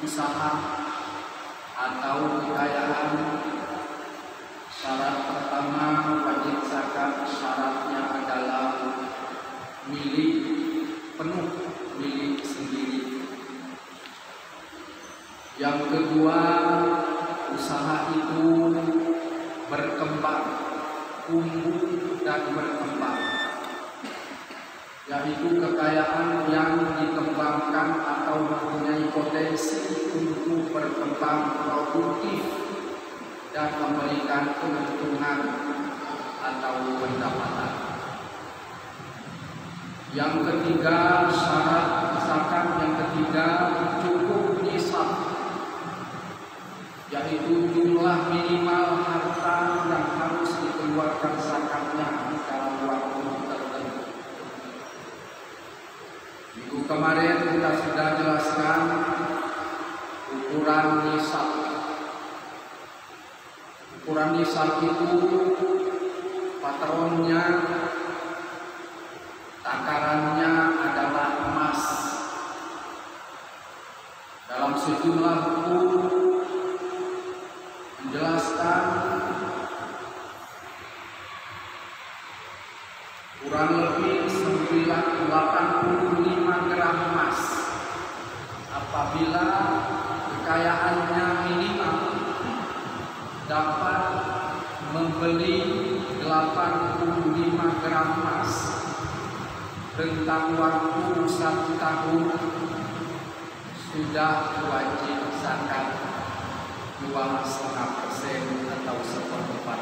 usaha atau kekayaan. Syarat pertama wajib zakat, syaratnya adalah milik penuh, milik sendiri. Yang kedua, usaha itu berkembang, tumbuh dan berkembang, yaitu kekayaan yang dikembangkan atau mempunyai potensi untuk berkembang produktif dan memberikan keuntungan atau pendapatan. Yang ketiga, syarat zakat yang ketiga cukup nisab, yaitu jumlah minimal harta yang harus dikeluarkan zakatnya dalam waktu tertentu. Minggu kemarin kita sudah jelaskan ukuran nisab. Ukuran nisab itu patronnya, takarannya adalah emas. Dalam sejumlah buku menjelaskan kurang lebih 85 gram emas apabila kekayaannya minimal dapat membeli 85 gram emas rentang waktu 1 tahun, sudah wajib zakat 2,5% atau 1/4.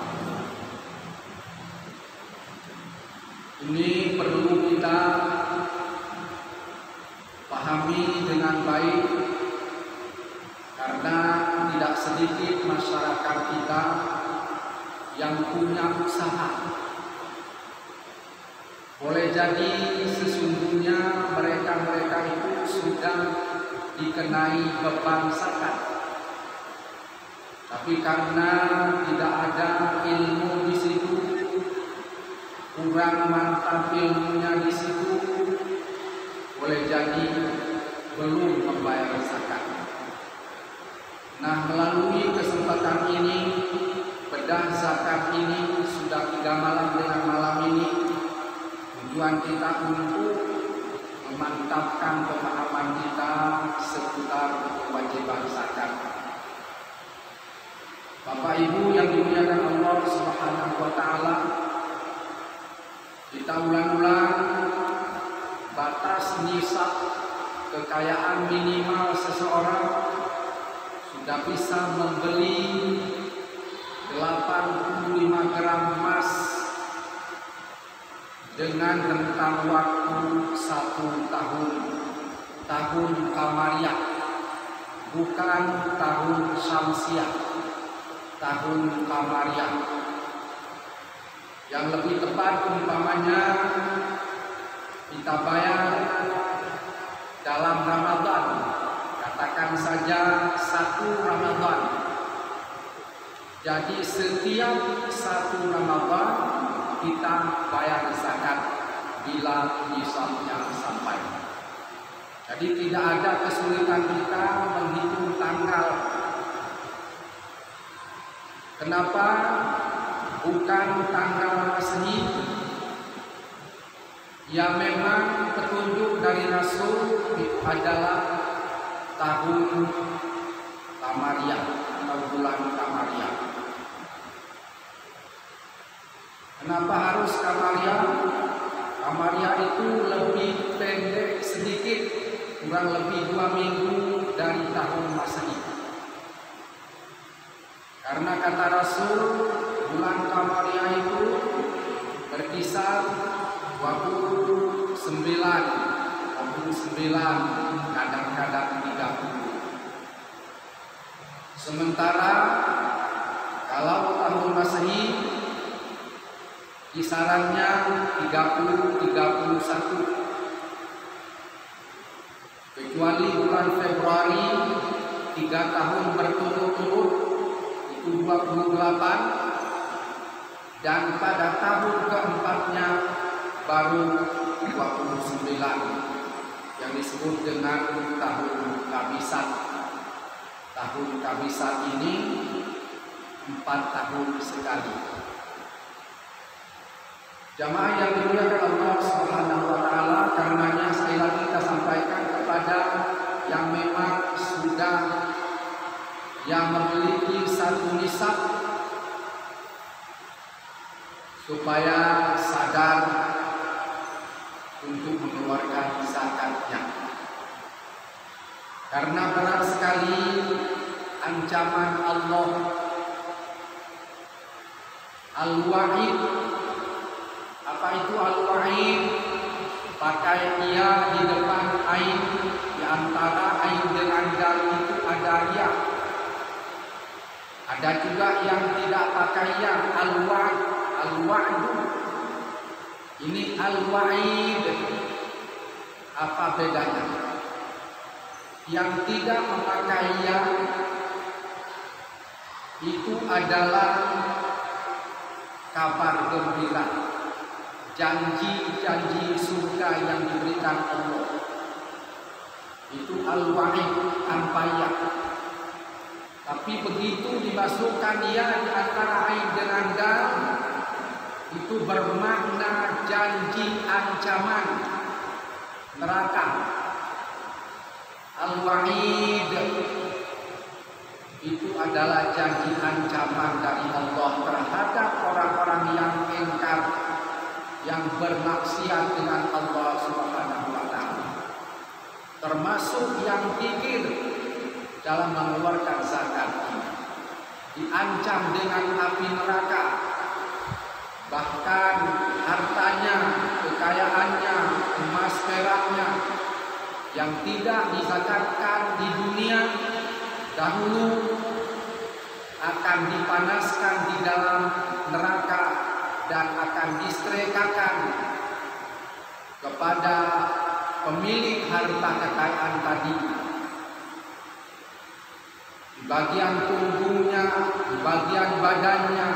Ini perlu kita pahami dengan baik, karena tidak sedikit masyarakat kita yang punya usaha. Boleh jadi sesungguhnya mereka itu sudah dikenai beban zakat, tapi karena tidak ada ilmu di situ, kurang mantap ilmunya di situ, boleh jadi belum membayar zakat. Nah, melalui kesempatan ini, bedah zakat ini sudah 3 malam dengan malam ini, tujuan kita untuk memantapkan pemahaman kita seputar kewajiban zakat. Bapak Ibu yang dimuliakan Allah Subhanahu wa taala, kita ulang-ulang batas nisab kekayaan minimal seseorang sudah bisa membeli 85 gram emas dengan rentang waktu 1 tahun, tahun Qamariyah, bukan tahun Syamsiah, tahun Qamariyah. Yang lebih tepat umpamanya kita bayar dalam Ramadan, katakan saja 1 Ramadan. Jadi setiap 1 Ramadan kita bayar zakat bila nisabnya sampai. Jadi tidak ada kesulitan kita menghitung tanggal. Kenapa bukan tanggal Masehi? Ya memang petunjuk dari Rasul adalah tahun Qamariyah atau bulan Qamariyah. Kenapa harus Qamariyah? Qamariyah itu lebih pendek sedikit, kurang lebih 2 minggu dari tahun Masehi. Karena kata Rasul, bulan Qamariyah itu berkisar 29, kadang-kadang 30. Sementara kalau tahun Masehi kisarannya 30-31, kecuali bulan Februari 3 tahun berturut-turut itu 28, dan pada tahun keempatnya baru 29 yang disebut dengan tahun Kabisat tahun Kamisat ini 4 tahun sekali. Jamaah yang dimuliakan Allah Subhanahu wa taala, karenanya sekali lagi kita sampaikan kepada yang memang sudah yang memiliki satu nisab supaya sadar untuk mengeluarkan zakatnya. Karena berat sekali ancaman Allah Al-Wa'id. Apa itu Al-Wa'id? Pakai ia di depan ain, di antara ain dengan dal itu ada ya. Ada juga yang tidak pakai ya, Al-Wa'id. Al-Wa'id. Ini Al-Wa'id. Apa bedanya? Yang tidak memakai ya itu adalah kabar gembira, janji-janji surga yang diberikan Allah. Itu Al-Wa'id tanpa ya. Tapi begitu dimasukkan ya di antara ain dengan dal, itu bermakna janji ancaman neraka. Al-Wa'id itu adalah janji ancaman dari Allah terhadap orang-orang yang ingkar, yang bermaksiat dengan Allah Subhanahu wa taala. Termasuk yang kikir dalam mengeluarkan zakat ini. Diancam dengan api neraka. Bahkan hartanya, kekayaannya, emas peraknya yang tidak dizakatkan di dunia dahulu akan dipanaskan di dalam neraka dan akan diserahkan kepada pemilik harta kekayaan tadi. Di bagian punggungnya, di bagian badannya,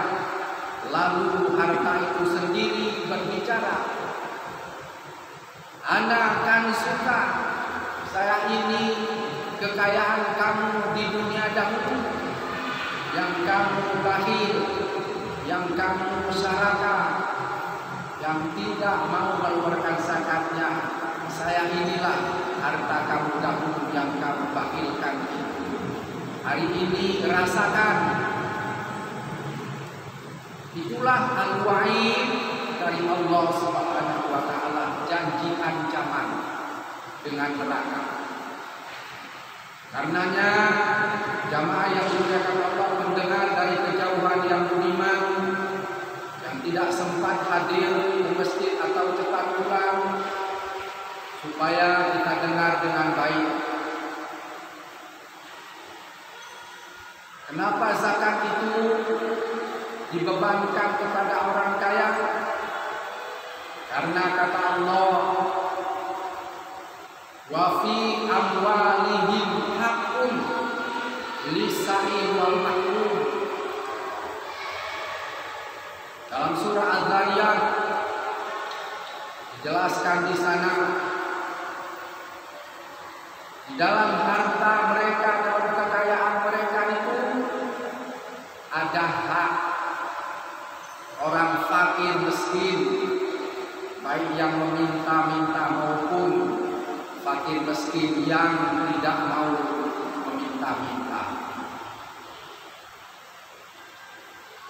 lalu harta itu sendiri berbicara, "Ana akan suka, saya ini kekayaan kamu di dunia dahulu, yang kamu bakhil, yang kamu masyarakat, yang tidak mau mengeluarkan zakatnya. Saya inilah harta kamu dahulu yang kamu bakhilkan. Hari ini rasakan." Itulah Al-Wa'id dari Allah Subhanahu wa taala, janji ancaman dengan neraka. Karenanya jamaah yang dimuliakan Allah, mendengar dari kejauhan yang budiman, yang tidak sempat hadir ke masjid atau cepat pulang, supaya kita dengar dengan baik. Kenapa zakat itu dibebankan kepada orang kaya? Karena kata Allah, "Wa fi amwalihim haqqun lis-sa'il wal mahrum." Dalam surah Az-Zariyat dijelaskan di sana, di dalam harta mereka dan kekayaan mereka itu ada hak orang fakir miskin, baik yang meminta-minta maupun fakir miskin yang tidak mau meminta-minta.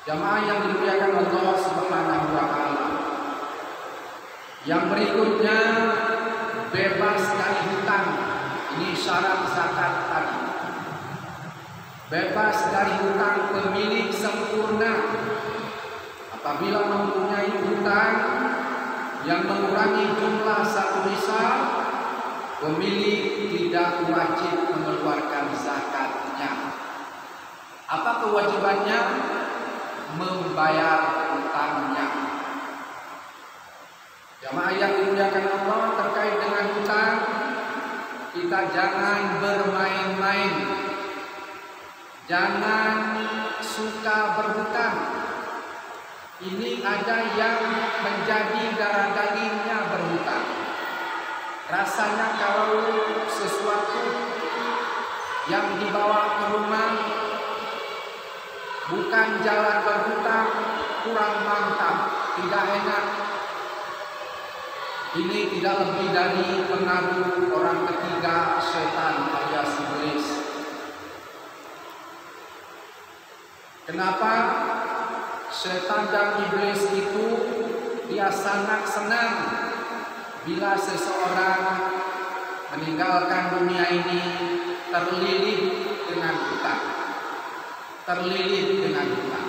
Jamaah yang dimuliakan Allah Subhanahu wa taala, yang berikutnya bebas dari hutang. Ini syarat zakat tadi. Bebas dari hutang, pemilik sempurna. Apabila mempunyai hutang yang mengurangi jumlah satu nisab, pemilik tidak wajib mengeluarkan zakatnya. Apa kewajibannya? Membayar hutangnya. Jamaah yang dimuliakan Allah, terkait dengan hutang, kita jangan bermain-main. Jangan suka berhutang. Ini ada yang menjadi darah dagingnya berhutang. Rasanya kalau sesuatu yang dibawa ke rumah bukan jalan berhutang, kurang mantap, tidak enak. Ini tidak lebih dari pengaruh orang ketiga, setan alias iblis. Kenapa? Setan dan iblis itu dia sangat senang bila seseorang meninggalkan dunia ini terlilit dengan hutang. Terlilit dengan hutang.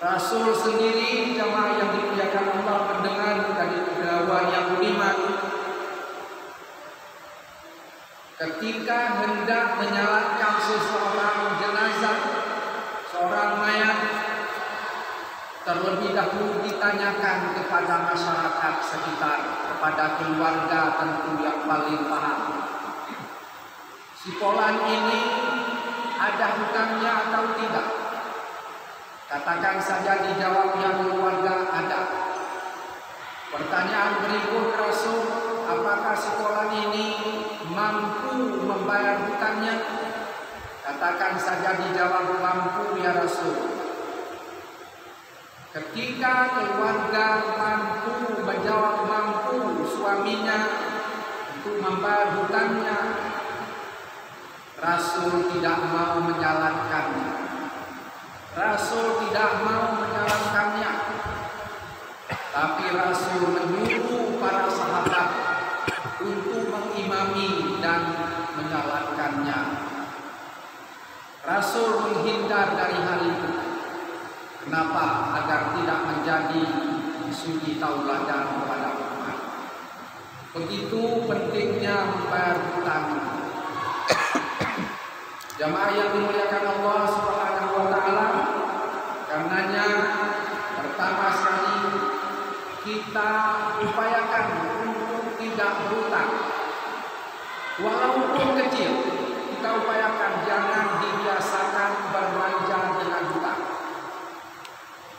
Rasul sendiri, jamaah yang dimuliakan Allah, mendengar dari pegawai yang beriman ketika hendak menyalatkan seseorang jenazah, seorang mayat, terlebih dahulu ditanyakan kepada masyarakat sekitar, kepada keluarga tentu yang paling paham. Si Polan ini ada hutangnya atau tidak? Katakan saja dijawab pihak keluarga ada. Pertanyaan berikut Rasul, apakah si Polan ini mampu membayar hutangnya? Katakan saja dijawab mampu ya Rasul. Ketika keluarga mampu menjawab mampu suaminya untuk membayar hutangnya, Rasul tidak mau menjalankannya. Rasul tidak mau menjalankannya. Tapi Rasul menyuruh para sahabat untuk mengimami dan menjalankannya. Rasul menghindar dari hal itu. Kenapa? Agar tidak menjadi suri tauladan kepada umat. Begitu pentingnya membayar hutang. Jamaah yang dimuliakan Allah Subhanahu wa taala, karenanya pertama sekali kita upayakan untuk tidak berhutang. Walaupun kecil, kita upayakan jangan dibiasakan berbelanja dengan hutang.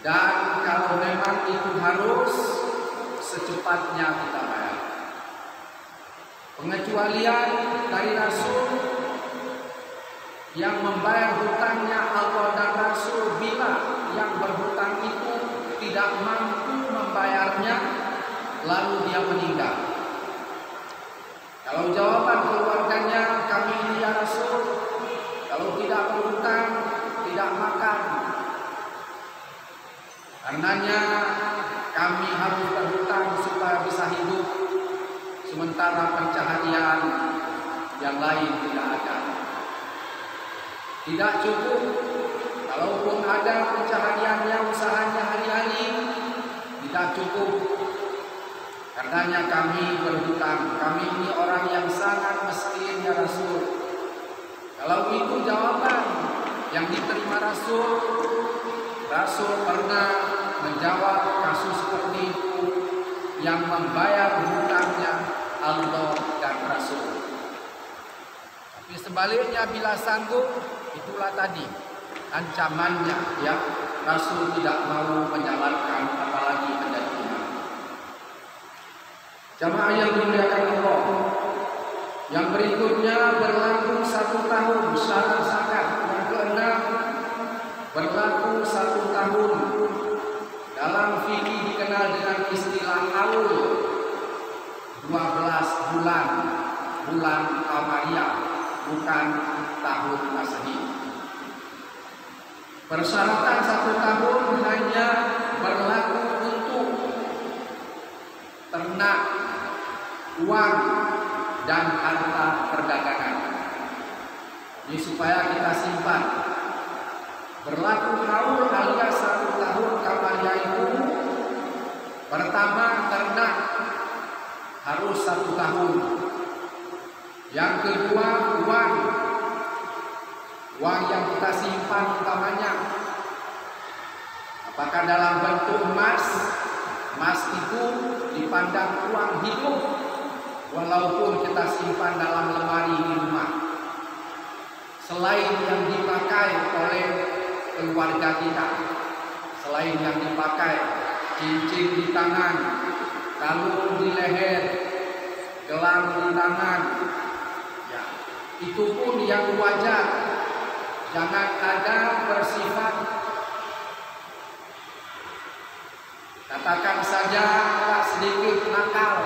Dan kalau memang itu harus, secepatnya kita bayar. Pengecualian dari Rasul yang membayar hutangnya Allah dan Rasul bila yang berhutang itu tidak mampu membayarnya lalu dia meninggal. Kalau jawaban keluarganya, kami ini ya Rasul, kalau tidak berhutang tidak makan. Karenanya kami harus berhutang supaya bisa hidup, sementara pencaharian yang lain tidak ada. Tidak cukup, kalaupun ada pencahariannya, usahanya hari-hari, tidak cukup. Karenanya kami berhutang. Kami ini orang yang sangat miskin ya Rasul. Kalau itu jawaban yang diterima Rasul, Rasul pernah menjawab kasus seperti itu yang membayar hutangnya Allah dan Rasul. Tapi sebaliknya bila sanggup, itulah tadi ancamannya ya, Rasul tidak mau menjalankan apalagi menjadi imam. Jamaah yang dimuliakan Allah, yang berikutnya berlaku 1 tahun syarat zakat. Yang keenam berlaku 1 tahun. Dalam fikih dikenal dengan istilah haul, 12 bulan, bulan Qamariyah, bukan tahun Masehi. Persyaratan 1 tahun hanya berlaku untuk ternak, uang, dan harta perdagangan. Ini supaya kita simpan. Berlaku haul alias 1 tahun Qamariyah itu, pertama ternak harus 1 tahun. Yang kedua uang yang kita simpan utamanya, apakah dalam bentuk emas. Emas itu dipandang uang hidup, walaupun kita simpan dalam lemari di rumah. Selain yang dipakai oleh keluarga kita, selain yang dipakai cincin di tangan, kalung di leher, gelang di tangan, ya, itu pun yang wajar. Jangan ada bersifat, katakan saja sedikit nakal,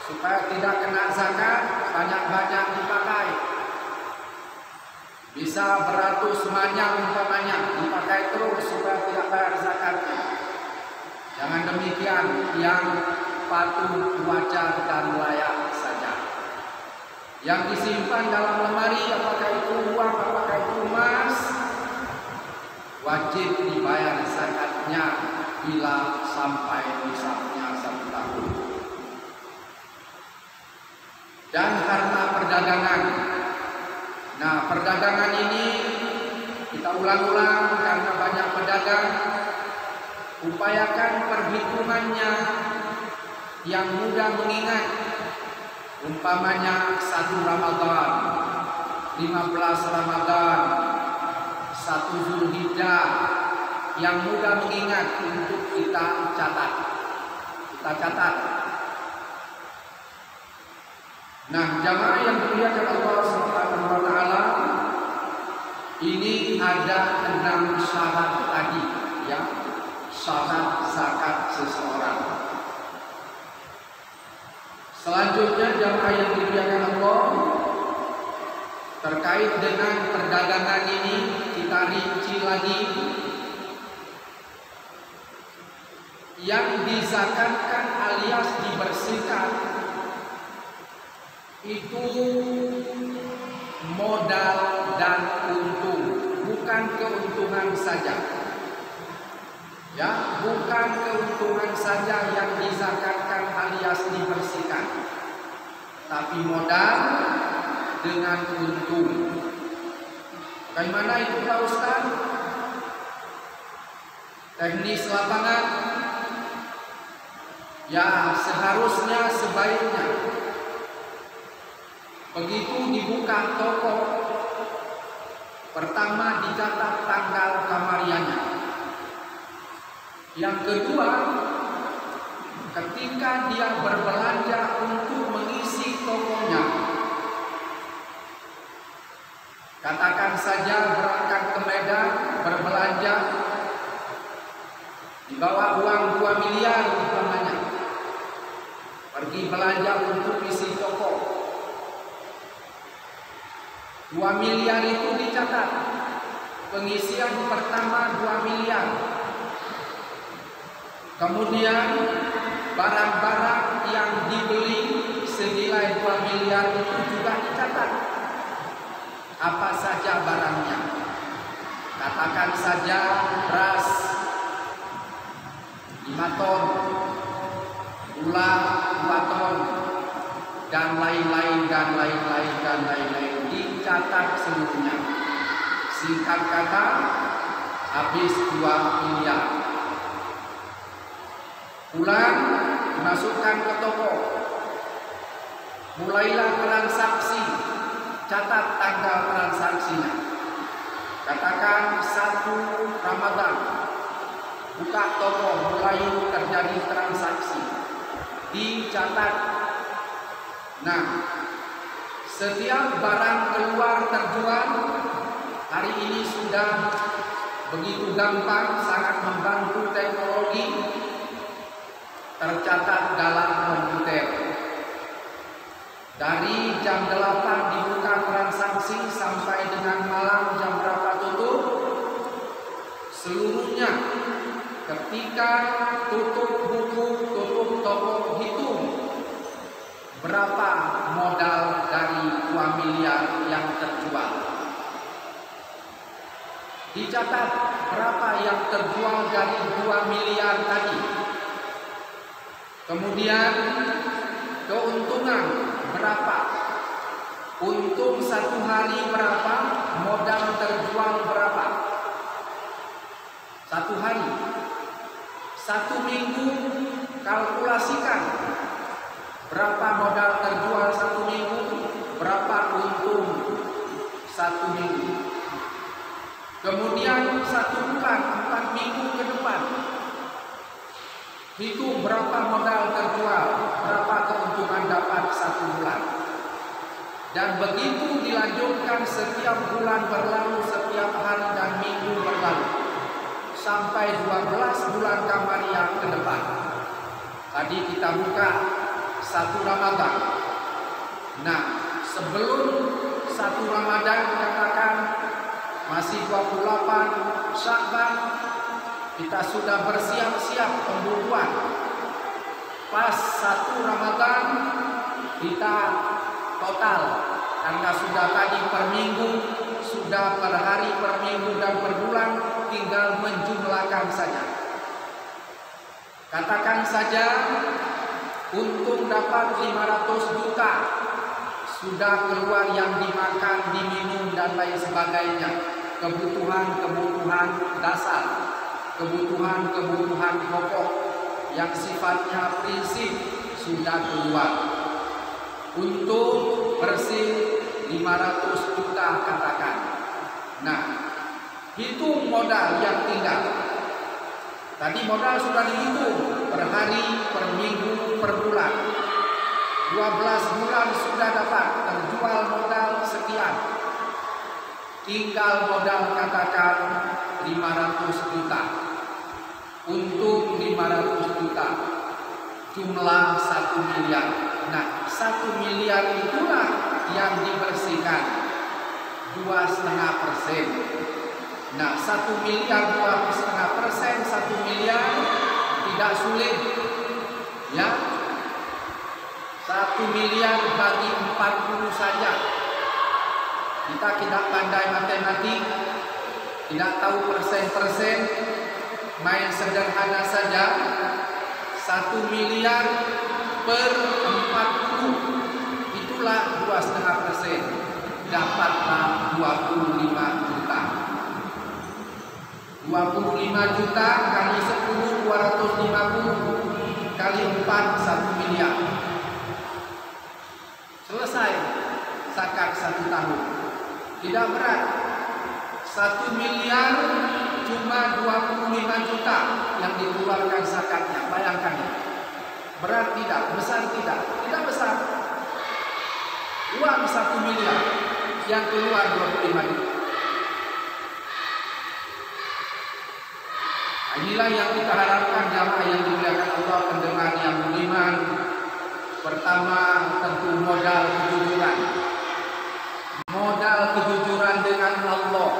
supaya tidak kena zakat, banyak-banyak dipakai. Bisa beratus manyang umpamanya, dipakai terus supaya tidak bayar zakatnya. Jangan demikian, yang patut, wajar dan layak saja. Yang disimpan dalam lemari, apakah itu uang, apakah itu emas, wajib dibayar zakatnya bila sampai nisabnya 1 tahun. Dan harta perdagangan. Nah, perdagangan ini kita ulang-ulang karena banyak pedagang. Upayakan perhitungannya yang mudah mengingat. Umpamanya 1 Ramadan, 15 Ramadan, 1 Zulhijjah, yang mudah mengingat untuk kita catat. Kita catat. Nah, jamaah yang dimuliakan Allah Subhanahu wa taala, ini ada 6 syarat tadi, ya. Syarat zakat seseorang. Selanjutnya jamaah yang dimuliakan Allah, terkait dengan perdagangan ini kita rinci lagi. Yang dizakatkan alias dibersihkan itu modal dan untung, bukan keuntungan saja. Ya, bukan keuntungan saja yang dizakatkan alias dibersihkan, tapi modal dengan untung. Bagaimana itu Pak Ustaz? Teknis lapangan. Ya, seharusnya sebaiknya begitu dibuka toko, pertama dicatat tanggal kamarianya. Yang kedua, ketika dia berbelanja untuk mengisi tokonya, katakan saja berangkat ke Medan berbelanja, dibawa uang 2 miliar umpamanya, pergi belanja untuk isi toko. 2 miliar itu dicatat, pengisian pertama 2 miliar. Kemudian barang-barang yang dibeli senilai 2 miliar itu juga dicatat. Apa saja barangnya? Katakan saja beras 5 ton, gula 2 ton, dan lain-lain dicatat seluruhnya. Singkat kata, habis 2 miliar. Pulang, dimasukkan ke toko. Mulailah transaksi, catat tanggal transaksinya. Katakan 1 Ramadan, buka toko, mulai terjadi transaksi, dicatat. Nah, setiap barang keluar terjual, hari ini sudah begitu gampang, sangat membantu teknologi, tercatat dalam komputer. Dari jam 8 dibuka transaksi sampai dengan malam jam berapa tutup, seluruhnya. Ketika tutup buku, tutup toko, hitung berapa modal dari 2 miliar yang terjual. Dicatat berapa yang terjual dari 2 miliar tadi. Kemudian keuntungan berapa? Untung 1 hari berapa? Modal terjual berapa? 1 hari. 1 minggu kalkulasikan berapa modal terjual 1 minggu, berapa untung 1 minggu. Kemudian 1 bulan, 4 minggu ke depan, hitung berapa modal terjual, berapa keuntungan dapat 1 bulan. Dan begitu dilanjutkan setiap bulan berlalu, setiap hari dan minggu berlalu, sampai 12 bulan Qamariyah ke depan. Tadi kita buka 1 Ramadan. Nah, sebelum 1 Ramadan katakan masih 28 Sya'ban, kita sudah bersiap-siap pembukuan. Pas 1 Ramadan kita total, karena sudah tadi per minggu, sudah per hari, per minggu dan per bulan, tinggal menjumlahkan saja. Katakan saja untung dapat 500 juta, sudah keluar yang dimakan, diminum dan lain sebagainya, kebutuhan-kebutuhan dasar, kebutuhan-kebutuhan pokok yang sifatnya prinsip sudah keluar. Untung bersih 500 juta katakan. Nah, hitung modal yang tinggal. Tadi modal sudah dihitung per hari, per minggu, per bulan. 12 bulan sudah dapat, terjual modal sekian. Tinggal modal katakan 500 juta. Untung 500 juta. Jumlah 1 miliar. Nah, 1 miliar itulah yang dibersihkan 2,5%. Nah, 1 miliar 2,5%, 1 miliar tidak sulit, ya. 1 miliar bagi 40 saja. Kita tidak pandai matematik, tidak tahu persen-persen, main sederhana saja. 1 miliar per 40, itulah 2,5%, dapatlah 25 juta. 25 juta kali 10, 250 kali 4, 1 miliar. Selesai zakat 1 tahun. Tidak berat. 1 miliar cuma 25 juta yang dikeluarkan zakatnya. Bayangkan ya. Berat tidak, besar tidak, tidak besar. Uang 1 miliar yang keluar 25 juta. Nah, inilah yang kita harapkan jamaah yang dimuliakan Allah, pendengar yang budiman. Pertama, tentu modal kejujuran. Modal kejujuran dengan Allah.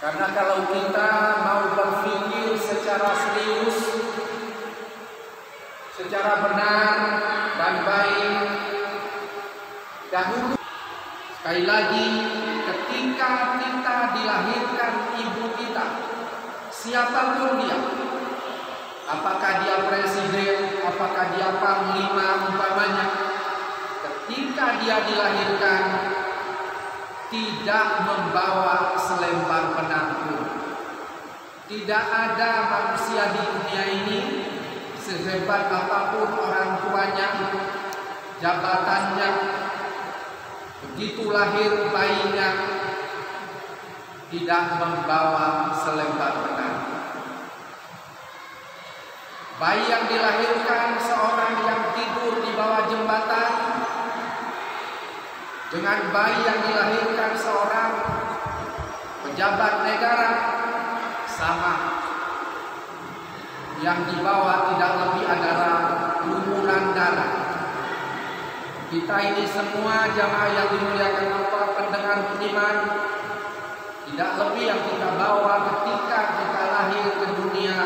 Karena kalau kita mau berpikir secara serius, secara benar dan baik, dahulu sekali lagi ketika kita dilahirkan ibu kita, siapapun dia, apakah dia presiden, apakah dia panglima umpamanya, ketika dia dilahirkan tidak membawa selembar penanggung. Tidak ada manusia di dunia ini, sehebat apapun orang tuanya, jabatannya, begitu lahir bayinya, tidak membawa selembar penanggung. Bayi yang dilahirkan seorang yang tidur di bawah jembatan, dengan bayi yang dilahirkan seorang pejabat negara sama. Yang dibawa tidak lebih adalah lumuran darah. Kita ini semua jamaah yang dimuliakan Allah, pendengar budiman, tidak lebih yang kita bawa ketika kita lahir ke dunia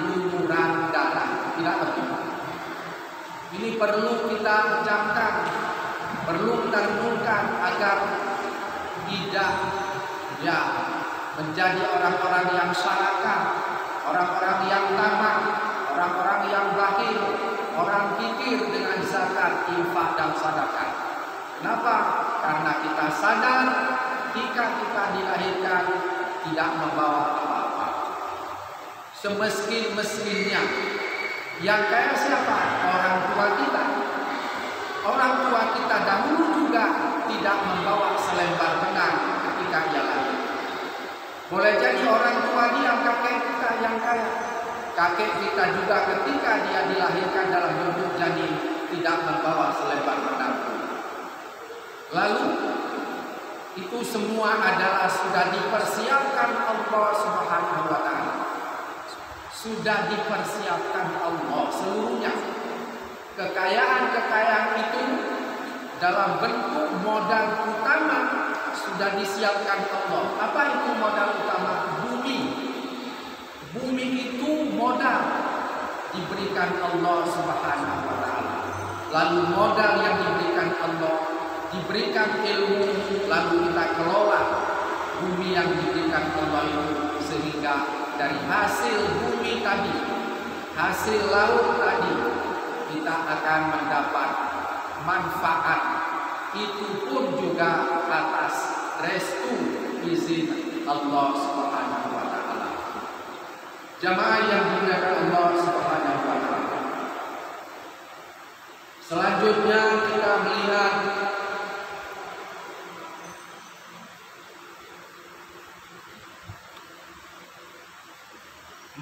lumuran darah, tidak lebih. Ini perlu kita camkan, perlu kita renungkan agar tidak menjadi orang-orang yang serakah, orang-orang yang tamak, orang-orang yang bakhil, orang kikir dengan zakat, infak dan sedekah. Kenapa? Karena kita sadar ketika kita dilahirkan tidak membawa apa-apa. Semiskin-miskinnya, yang kaya siapa? Orang tua kita. Orang tua kita dahulu juga tidak membawa selembar benang ketika dia lahir. Boleh jadi orang tua dia kakek kita yang kaya. Kakek kita juga ketika dia dilahirkan dalam bentuk janin tidak membawa selembar benang. Lalu itu semua adalah sudah dipersiapkan Allah Subhanahu wa taala. Sudah dipersiapkan Allah seluruhnya. Kekayaan-kekayaan itu dalam bentuk modal utama sudah disiapkan Allah. Apa itu modal utama? Bumi. Bumi itu modal diberikan Allah Subhanahu wa taala. Lalu modal yang diberikan Allah, diberikan ilmu, lalu kita kelola bumi yang diberikan Allah itu, sehingga dari hasil bumi tadi, hasil laut tadi, kita akan mendapat manfaat. Itu pun juga atas restu izin Allah Subhanahu wa taala. Jamaah yang dimuliakan Allah Subhanahu wa taala. Selanjutnya kita melihat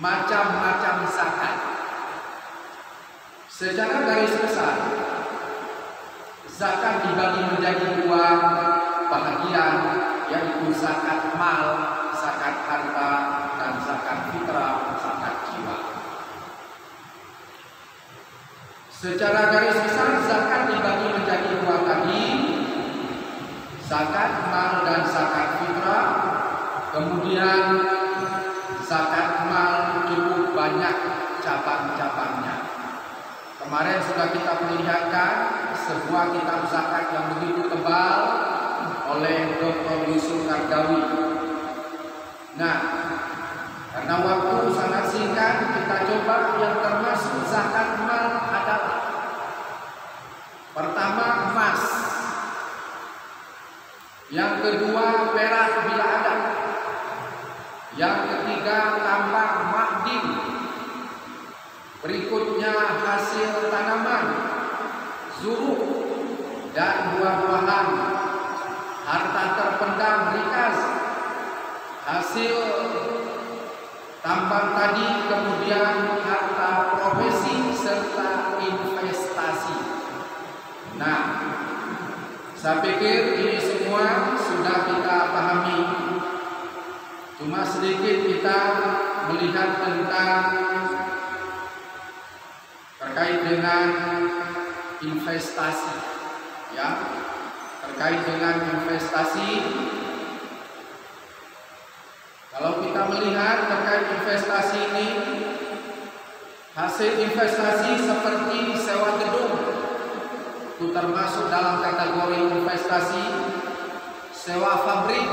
macam-macam zakat. Secara garis besar, zakat dibagi menjadi dua bagian, yaitu zakat mal, zakat harta, dan zakat fitrah, zakat jiwa. Secara garis besar, zakat dibagi menjadi dua tadi, zakat mal dan zakat fitrah. Kemudian zakat mal cukup banyak cabang-cabangnya. Kemarin sudah kita perlihatkan sebuah kitab zakat yang begitu tebal oleh Dr. Yusuf Kardawi. Nah, karena waktu sangat singkat, kita coba yang termasuk zakat mal adalah pertama emas, yang kedua perak bila ada, yang ketiga tambang ma'din, berikutnya hasil tanaman, zuruk dan buah-buahan, harta terpendam rikas, hasil tambang tadi, kemudian harta profesi serta investasi. Nah, saya pikir ini semua sudah kita pahami. Cuma sedikit kita melihat tentang terkait dengan investasi, ya, terkait dengan investasi. Kalau kita melihat terkait investasi ini, hasil investasi seperti sewa gedung itu termasuk dalam kategori investasi, sewa pabrik,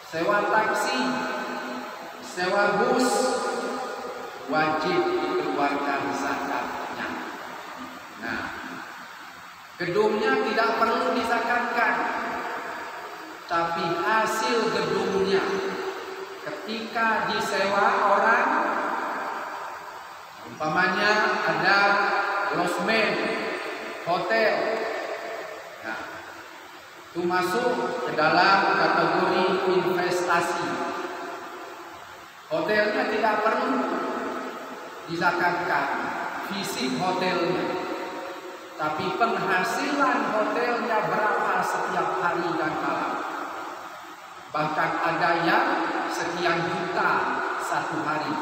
sewa taksi, sewa bus, wajib dikeluarkan zakatnya. Nah, gedungnya tidak perlu dizakatkan, tapi hasil gedungnya ketika disewa orang, umpamanya ada losmen, hotel, nah, itu masuk ke dalam kategori investasi. Hotelnya tidak perlu dizakatkan fisik hotelnya, tapi penghasilan hotelnya berapa setiap hari dan malam. Bahkan ada yang sekian juta satu hari,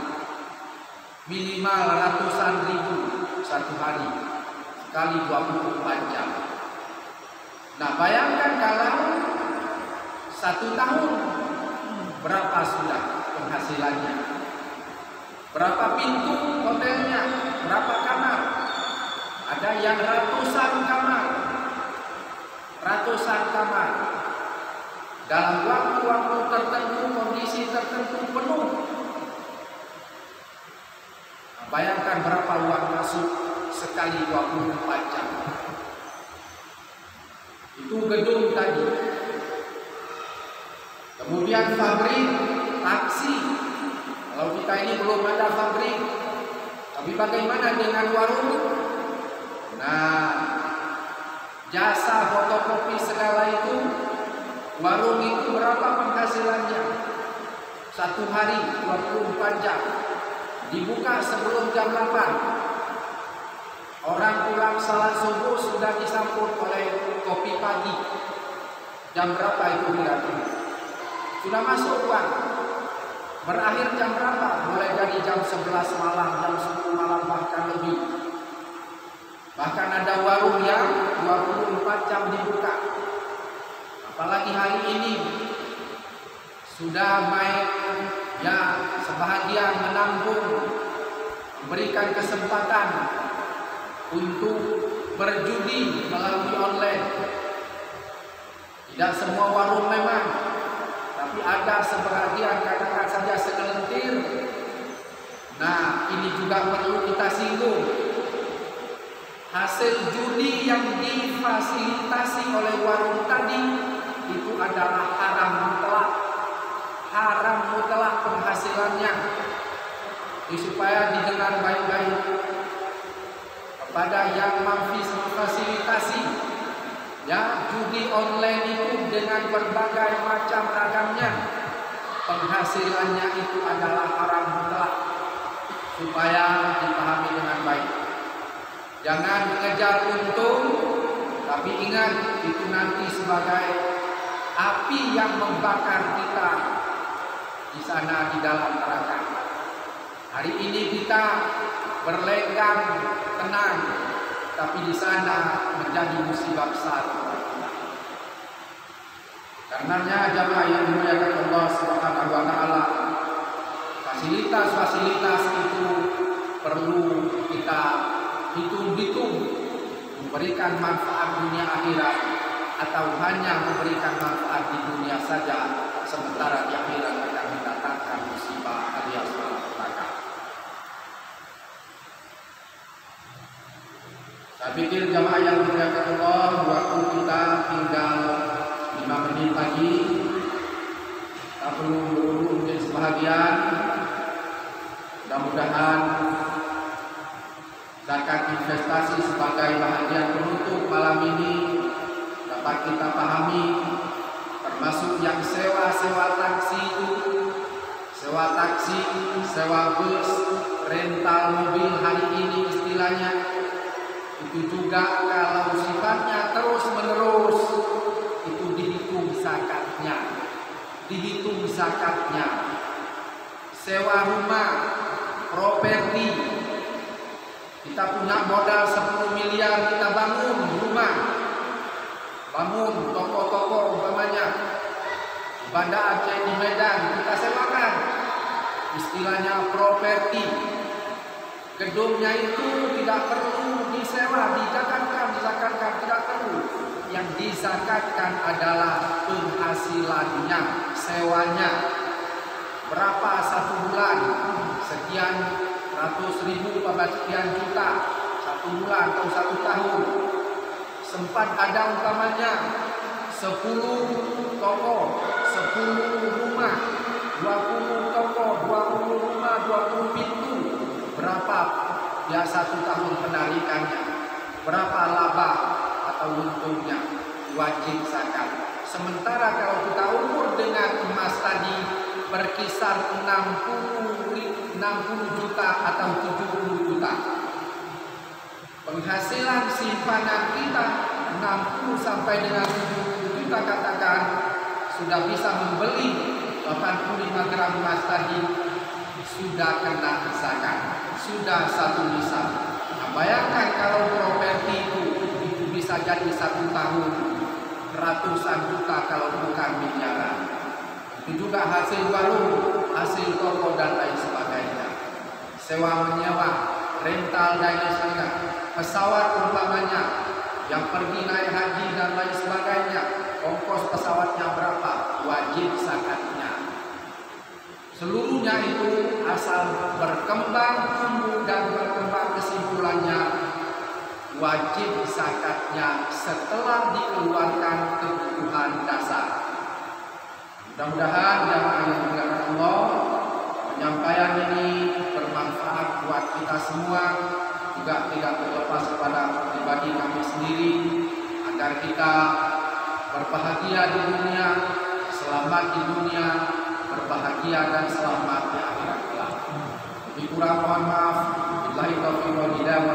minimal ratusan ribu satu hari, sekali 24 jam. Nah, bayangkan kalau 1 tahun berapa sudah penghasilannya, berapa pintu hotelnya, berapa kamar. Ada yang ratusan kamar, dalam waktu-waktu tertentu, kondisi tertentu penuh. Nah, bayangkan berapa uang masuk sekali 24 jam. Itu gedung tadi. Kemudian pabrik, taksi. Kalau kita ini belum ada pabrik, tapi bagaimana dengan warung? Nah, jasa fotokopi segala itu, warung itu berapa penghasilannya? Satu hari 24 jam, dibuka sebelum jam 8. Orang pulang salat subuh sudah disambut oleh kopi pagi. Jam berapa itu kira-kira? Sudah masuk uang. Berakhir jam berapa? Mulai dari jam 11 malam, jam 10 malam bahkan lebih. Bahkan ada warung yang 24 jam dibuka. Apalagi hari ini sudah main ya sebahagian menampung, memberikan kesempatan untuk berjudi melalui online. Tidak semua warung memang, tapi ada sebahagian, katakan saja segelintir. Nah, ini juga perlu kita singgung. Hasil judi yang difasilitasi oleh warung tadi itu adalah haram mutlak. Haram mutlak penghasilannya. Jadi supaya didengar baik-baik kepada yang memfasilitasi ya judi online itu dengan berbagai macam ragamnya, penghasilannya itu adalah haram mutlak, supaya dipahami dengan baik. Jangan mengejar untung, tapi ingat itu nanti sebagai api yang membakar kita di sana di dalam neraka. Hari ini kita berlenggang tenang, tapi di sana menjadi musibah besar. Karenanya jamaah yang dimuliakan Allah Subhanahu wa taala, fasilitas-fasilitas itu perlu kita hitung-hitung, memberikan manfaat dunia akhirat atau hanya memberikan manfaat di dunia saja, sementara di akhirat akan mendatangkan musibah alias malapetaka. Saya pikir jamaah yang dimuliakan Allah, waktu kita tinggal 5 menit lagi. Kita perlu berurut mungkin sebahagian. Mudah-mudahan zakat investasi sebagai bahagian penutup malam ini dapat kita pahami, termasuk yang sewa taksi itu, sewa taksi, sewa bus, rental mobil hari ini istilahnya. Itu juga kalau sifatnya terus menerus itu dihitung zakatnya. Sewa rumah, properti, kita punya modal 10 miliar, kita bangun rumah, bangun toko-toko umpamanya Banda Aceh di Medan, kita sewakan, istilahnya properti. Gedungnya itu tidak perlu disewa, dizakatkan, tidak perlu. Yang dizakatkan adalah penghasilannya, sewanya. Berapa satu bulan? Sekian ratus ribu, sekian juta satu bulan atau 1 tahun. Sempat ada umpamanya 10 toko, 10 rumah, 20 toko, 20 rumah, 20 pintu. Berapa ya 1 tahun penarikannya? Berapa laba atau untungnya? Wajib zakat. Sementara kalau kita ukur dengan emas tadi berkisar 60 juta atau 70 juta. Penghasilan simpanan kita 60 sampai dengan 70 juta katakan sudah bisa membeli 85 gram emas tadi, sudah kena zakat, sudah 1 nisab. Nah, bayangkan kalau properti itu bisa jadi 1 tahun ratusan juta kalau bukan miliaran. Itu juga hasil warung, hasil toko dan lain sebagainya. Sewa menyewa, rental dan lain sebagainya. Pesawat umpamanya yang pergi naik haji dan lain sebagainya, ongkos pesawatnya berapa? Wajib zakatnya. Seluruhnya itu asal berkembang, tumbuh dan berkembang, kesimpulannya wajib zakatnya setelah dikeluarkan kebutuhan dasar. Mudah-mudahan jamaah yang dimuliakan Allah, penyampaian ini bermanfaat buat kita semua, juga tidak terlepas kepada pribadi kami sendiri, agar kita berbahagia di dunia, selamat di dunia, berbahagia dan selamat di akhirat kelak. Lebih kurang mohon maaf. Billahi taufiq wal hidayah.